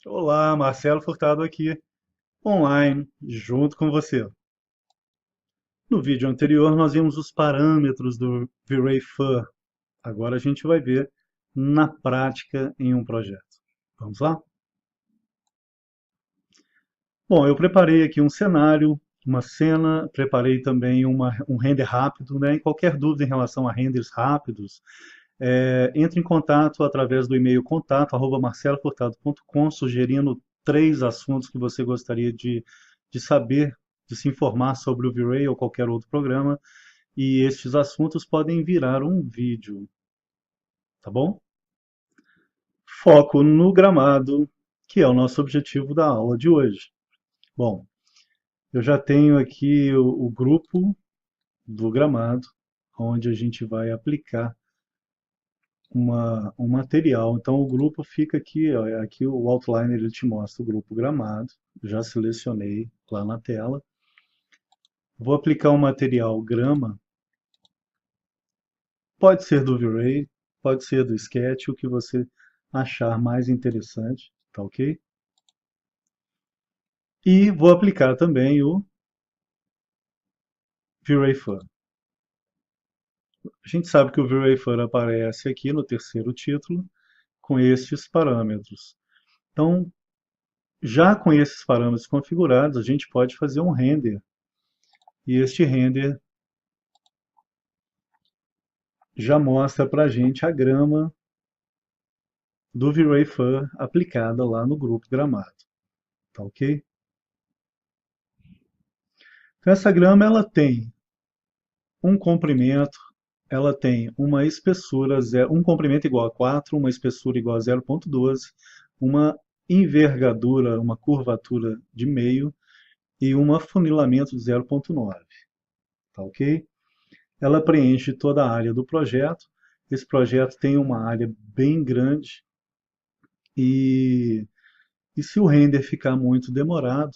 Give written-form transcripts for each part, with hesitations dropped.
Olá, Marcelo Furtado aqui, online, junto com você. No vídeo anterior nós vimos os parâmetros do V-Ray FUR. Agora a gente vai ver na prática em um projeto. Vamos lá? Bom, eu preparei aqui um cenário, uma cena, preparei também um render rápido, né? E qualquer dúvida em relação a renders rápidos, entre em contato através do e-mail contato@marcelofurtado.com, sugerindo 3 assuntos que você gostaria de saber, de se informar sobre o V-Ray ou qualquer outro programa, e estes assuntos podem virar um vídeo, tá bom? Foco no gramado, que é o nosso objetivo da aula de hoje. Bom, eu já tenho aqui o grupo do gramado, onde a gente vai aplicar um material. Então o grupo fica aqui, ó, aqui o outliner ele te mostra o grupo gramado. Já selecionei lá na tela. Vou aplicar um material grama, pode ser do V-Ray, pode ser do Sketch, o que você achar mais interessante, tá ok? E vou aplicar também o V-Ray FUR. A gente sabe que o V-Ray FUR aparece aqui no terceiro título com estes parâmetros. Então, já com esses parâmetros configurados, a gente pode fazer um render. E este render já mostra para a gente a grama do V-Ray FUR aplicada lá no grupo gramado. Tá ok? Então, essa grama ela tem um comprimento, ela tem uma espessura, um comprimento igual a 4, uma espessura igual a 0,12, uma envergadura, uma curvatura de meio e um afunilamento de 0,9. Tá ok? Ela preenche toda a área do projeto. Esse projeto tem uma área bem grande e se o render ficar muito demorado,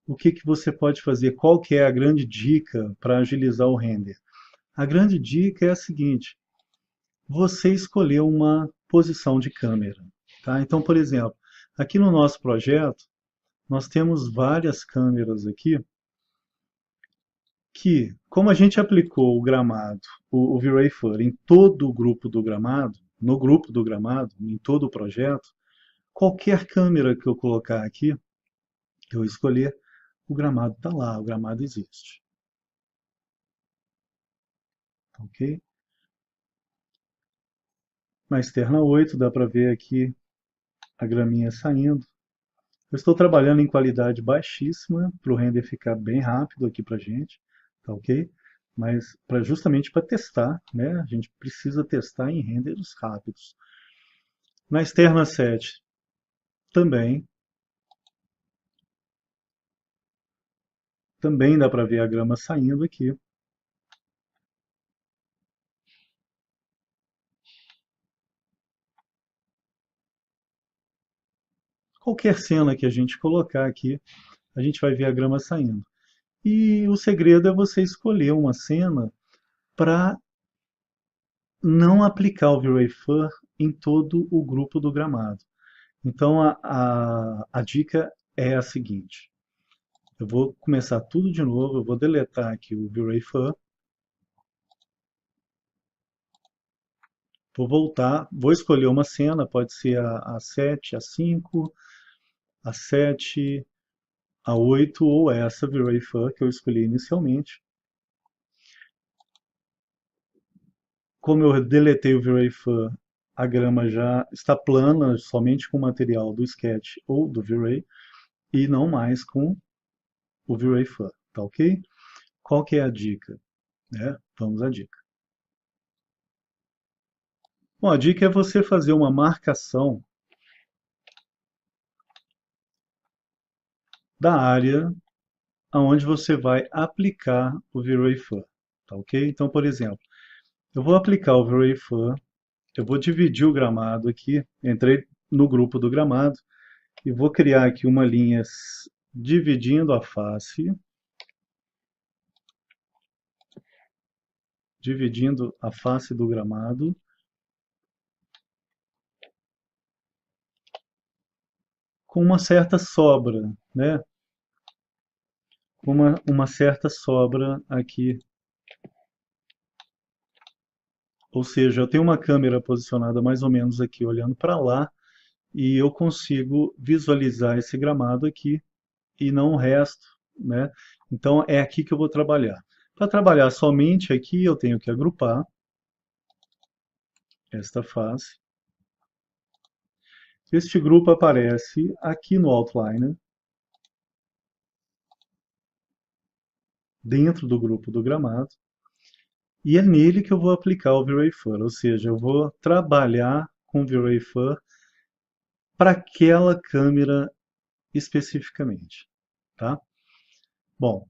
o que que você pode fazer? Qual que é a grande dica para agilizar o render? A grande dica é a seguinte: você escolher uma posição de câmera, tá? Então, por exemplo, aqui no nosso projeto, nós temos várias câmeras aqui que, como a gente aplicou o gramado, o V-Ray FUR em todo o grupo do gramado, no grupo do gramado, em todo o projeto, qualquer câmera que eu colocar aqui, que eu escolher, o gramado está lá, o gramado existe. Ok? Na externa 8 dá para ver aqui a graminha saindo. Eu estou trabalhando em qualidade baixíssima para o render ficar bem rápido aqui para a gente, tá ok? Mas justamente para testar, né? A gente precisa testar em renders rápidos. Na externa 7 também dá para ver a grama saindo aqui. Qualquer cena que a gente colocar aqui, a gente vai ver a grama saindo. E o segredo é você escolher uma cena para não aplicar o V-Ray FUR em todo o grupo do gramado. Então a dica é a seguinte: eu vou começar tudo de novo, eu vou deletar aqui o V-Ray FUR, vou voltar, vou escolher uma cena, pode ser a 7, a 5, a 7, a 8 ou essa V-Ray FUR que eu escolhi inicialmente. Como eu deletei o V-Ray FUR, a grama já está plana, somente com o material do Sketch ou do V-Ray, e não mais com o V-Ray FUR, tá ok? Qual que é a dica? Né? Vamos à dica. Bom, a dica é você fazer uma marcação da área aonde você vai aplicar o V-Ray FUR, tá ok? Então, por exemplo, eu vou aplicar o V-Ray FUR, eu vou dividir o gramado aqui, entrei no grupo do gramado e vou criar aqui uma linha dividindo a face do gramado. com uma certa sobra, né? Com uma certa sobra aqui. Ou seja, eu tenho uma câmera posicionada mais ou menos aqui, olhando para lá, e eu consigo visualizar esse gramado aqui e não o resto, né? Então é aqui que eu vou trabalhar. Para trabalhar somente aqui, eu tenho que agrupar esta face. Este grupo aparece aqui no Outliner, dentro do grupo do gramado, e é nele que eu vou aplicar o V-Ray Fur, ou seja, eu vou trabalhar com o V-Ray Fur para aquela câmera especificamente, tá? Bom,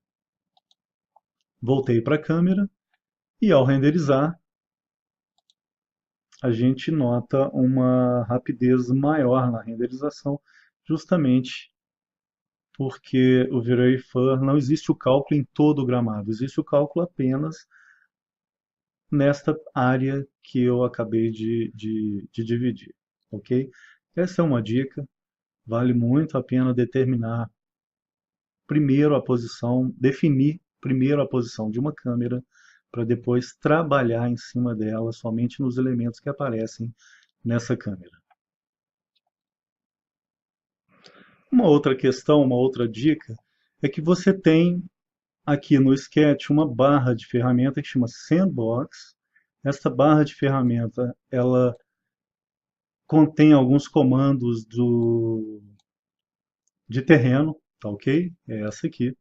voltei para a câmera e ao renderizar a gente nota uma rapidez maior na renderização, justamente porque o V-Ray Fur não existe o cálculo em todo o gramado, existe o cálculo apenas nesta área que eu acabei de dividir, ok? Essa é uma dica, vale muito a pena determinar primeiro a posição, definir primeiro a posição de uma câmera, para depois trabalhar em cima dela somente nos elementos que aparecem nessa câmera. Uma outra questão, uma outra dica, é que você tem aqui no Sketch uma barra de ferramenta que chama Sandbox. Esta barra de ferramenta, ela contém alguns comandos de terreno, tá ok? É essa aqui.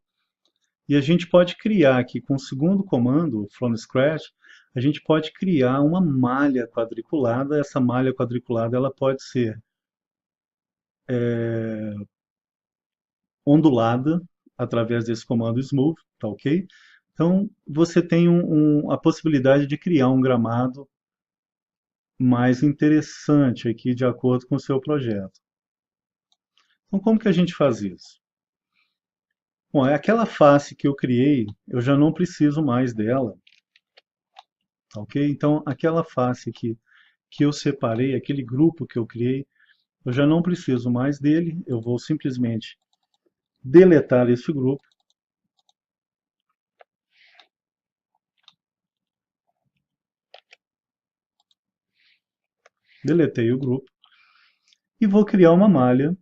E a gente pode criar aqui com o segundo comando, from scratch, a gente pode criar uma malha quadriculada. Essa malha quadriculada ela pode ser ondulada através desse comando smooth, tá ok? Então você tem a possibilidade de criar um gramado mais interessante aqui de acordo com o seu projeto. Então como que a gente faz isso? Bom, é aquela face que eu criei, eu já não preciso mais dela, tá ok? Então aquela face aqui que eu separei, aquele grupo que eu criei, eu já não preciso mais dele, eu vou simplesmente deletar este grupo. Deletei o grupo e vou criar uma malha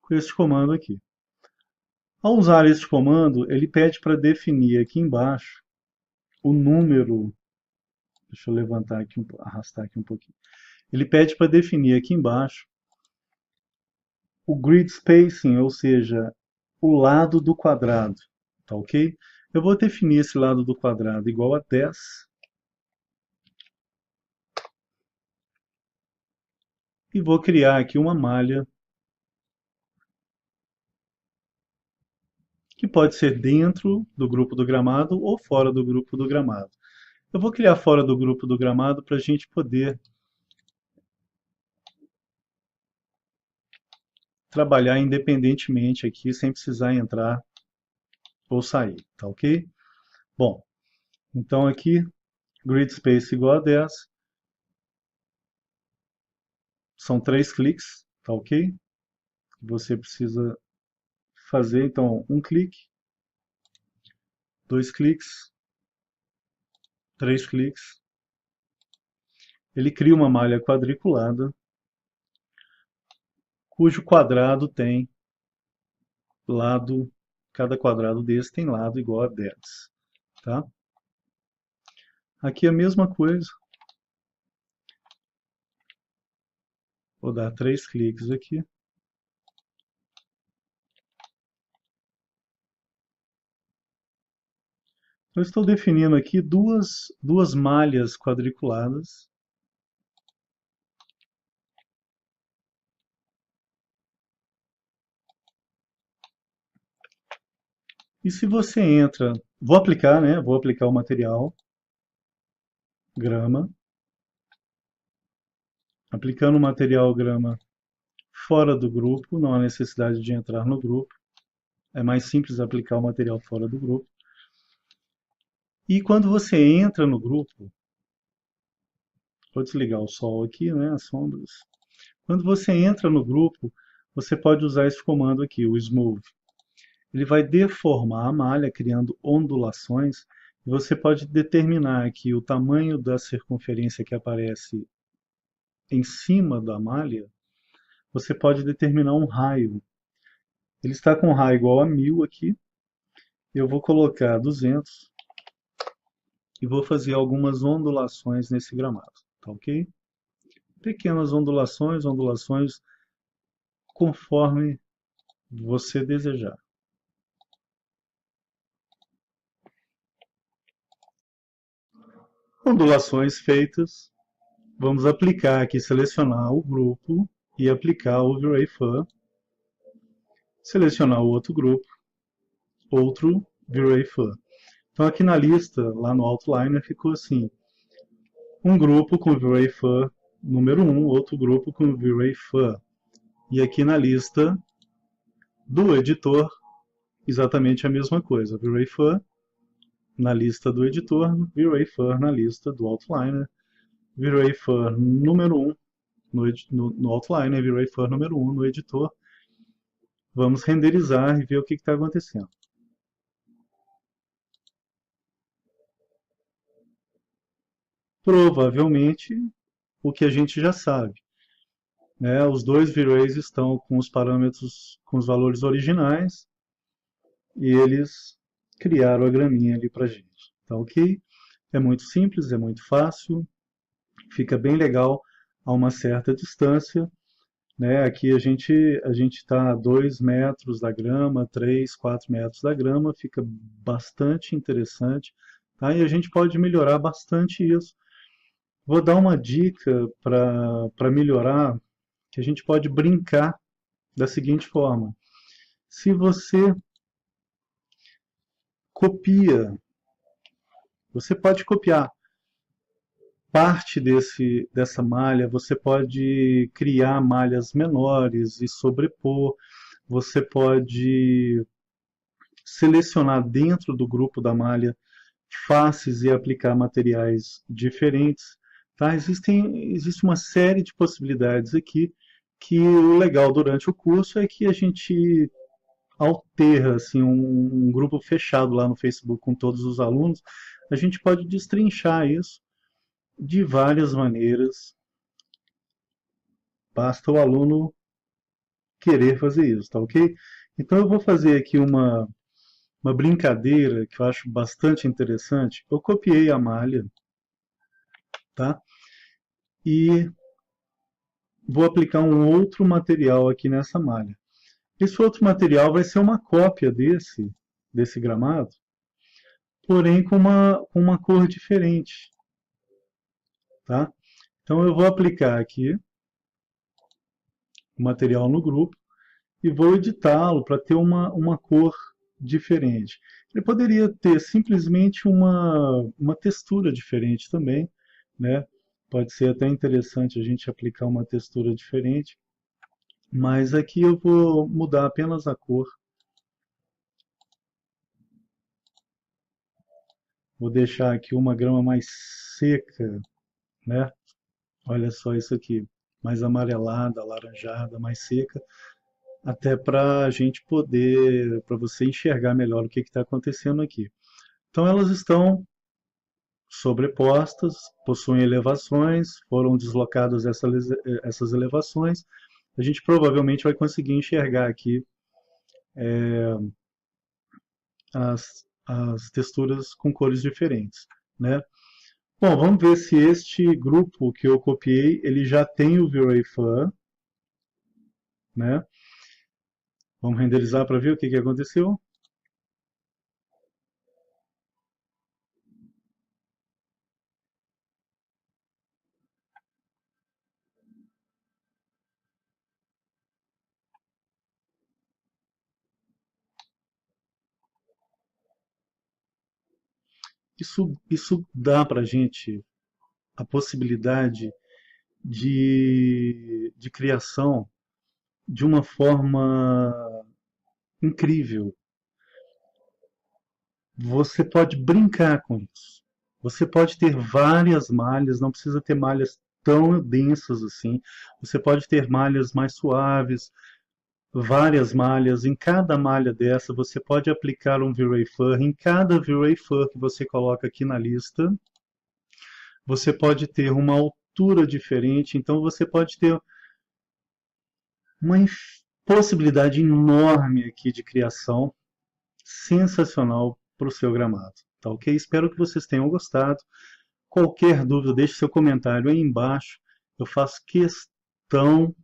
com este comando aqui. Ao usar este comando, ele pede para definir aqui embaixo o número. Deixa eu levantar aqui, arrastar aqui um pouquinho. Ele pede para definir aqui embaixo o grid spacing, ou seja, o lado do quadrado, tá ok? Eu vou definir esse lado do quadrado igual a 10. E vou criar aqui uma malha que pode ser dentro do grupo do gramado ou fora do grupo do gramado. Eu vou criar fora do grupo do gramado para a gente poder trabalhar independentemente aqui, sem precisar entrar ou sair, tá ok? Bom, então aqui, grid space igual a 10, são 3 cliques, tá ok? Você precisa fazer, então, um clique, 2 cliques, 3 cliques. Ele cria uma malha quadriculada, cujo quadrado tem lado, cada quadrado desse tem lado igual a 10, tá? Aqui a mesma coisa, vou dar 3 cliques aqui. Eu estou definindo aqui duas malhas quadriculadas. E se você entra, vou aplicar, né? Vou aplicar o material, grama. Aplicando o material grama fora do grupo, não há necessidade de entrar no grupo. É mais simples aplicar o material fora do grupo. E quando você entra no grupo, vou desligar o sol aqui, né? As sombras. Quando você entra no grupo, você pode usar esse comando aqui, o smooth. Ele vai deformar a malha, criando ondulações. E você pode determinar aqui o tamanho da circunferência que aparece em cima da malha. Você pode determinar um raio. Ele está com um raio igual a 1000 aqui. Eu vou colocar 200 e vou fazer algumas ondulações nesse gramado, tá ok? Pequenas ondulações, ondulações conforme você desejar. Ondulações feitas, vamos aplicar aqui, selecionar o grupo e aplicar o V-Ray Fan. Selecionar o outro grupo, outro V-Ray Fan. Então aqui na lista, lá no Outliner, ficou assim, um grupo com V-Ray Fan número 1, outro grupo com V-Ray Fan. E aqui na lista do editor, exatamente a mesma coisa, V-Ray Fan na lista do editor, V-Ray Fan na lista do Outliner, V-Ray Fan número 1 no Outliner, V-Ray Fan número 1 no editor. Vamos renderizar e ver o que está acontecendo. Provavelmente o que a gente já sabe, né? Os dois V-Rays estão com os parâmetros, com os valores originais, e eles criaram a graminha ali pra gente. Tá ok? É muito simples, é muito fácil, fica bem legal a uma certa distância, né? Aqui a gente está a 2 metros da grama, 3, 4 metros da grama, fica bastante interessante, tá? E a gente pode melhorar bastante isso. Vou dar uma dica para melhorar, que a gente pode brincar da seguinte forma. Se você copia, você pode copiar parte dessa malha, você pode criar malhas menores e sobrepor, você pode selecionar dentro do grupo da malha faces e aplicar materiais diferentes. Tá? Existe uma série de possibilidades aqui, que o legal durante o curso é que a gente alterna assim, um grupo fechado lá no Facebook com todos os alunos, a gente pode destrinchar isso de várias maneiras. Basta o aluno querer fazer isso, tá ok? Então eu vou fazer aqui uma brincadeira que eu acho bastante interessante. Eu copiei a malha, tá? E vou aplicar um outro material aqui nessa malha. Esse outro material vai ser uma cópia desse gramado, porém com uma cor diferente, tá? Então eu vou aplicar aqui o material no grupo e vou editá-lo para ter uma cor diferente. Ele poderia ter simplesmente uma textura diferente também, né? Pode ser até interessante a gente aplicar uma textura diferente, mas aqui eu vou mudar apenas a cor. Vou deixar aqui uma grama mais seca, né? Olha só isso aqui, mais amarelada, alaranjada, mais seca, até para a gente poder, para você enxergar melhor o que está acontecendo aqui. Então elas estão sobrepostas, possuem elevações, foram deslocadas essas elevações. A gente provavelmente vai conseguir enxergar aqui as texturas com cores diferentes, né? Bom, vamos ver se este grupo que eu copiei, ele já tem o V-Ray Fan, né? Vamos renderizar para ver o que aconteceu. Isso dá para a gente a possibilidade de criação de uma forma incrível. Você pode brincar com isso. Você pode ter várias malhas, não precisa ter malhas tão densas assim. Você pode ter malhas mais suaves. várias malhas. Em cada malha dessa, você pode aplicar um V-Ray Fur. Em cada V-Ray Fur que você coloca aqui na lista, você pode ter uma altura diferente. Então, você pode ter uma possibilidade enorme aqui de criação, sensacional para o seu gramado. Tá ok? Espero que vocês tenham gostado. Qualquer dúvida, deixe seu comentário aí embaixo. Eu faço questão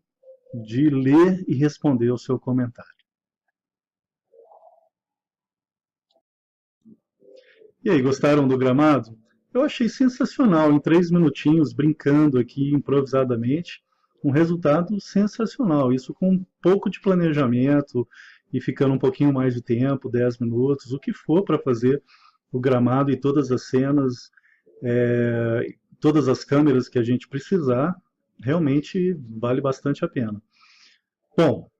de ler e responder o seu comentário. E aí, gostaram do gramado? Eu achei sensacional, em 3 minutinhos, brincando aqui improvisadamente, um resultado sensacional. Isso com um pouco de planejamento e ficando um pouquinho mais de tempo, 10 minutos, o que for para fazer o gramado e todas as cenas, todas as câmeras que a gente precisar, realmente vale bastante a pena. Bom,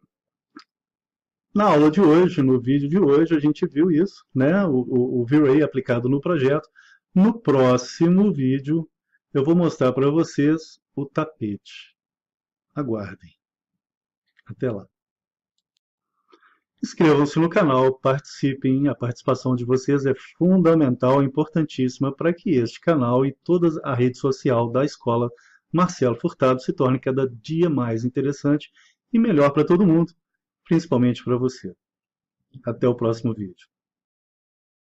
na aula de hoje, no vídeo de hoje, a gente viu isso, né? O V-Ray aplicado no projeto. No próximo vídeo, eu vou mostrar para vocês o tapete. Aguardem. Até lá. Inscrevam-se no canal, participem. A participação de vocês é fundamental, importantíssima para que este canal e toda a rede social da Escola Marcelo Furtado se torne cada dia mais interessante e melhor para todo mundo, principalmente para você. Até o próximo vídeo.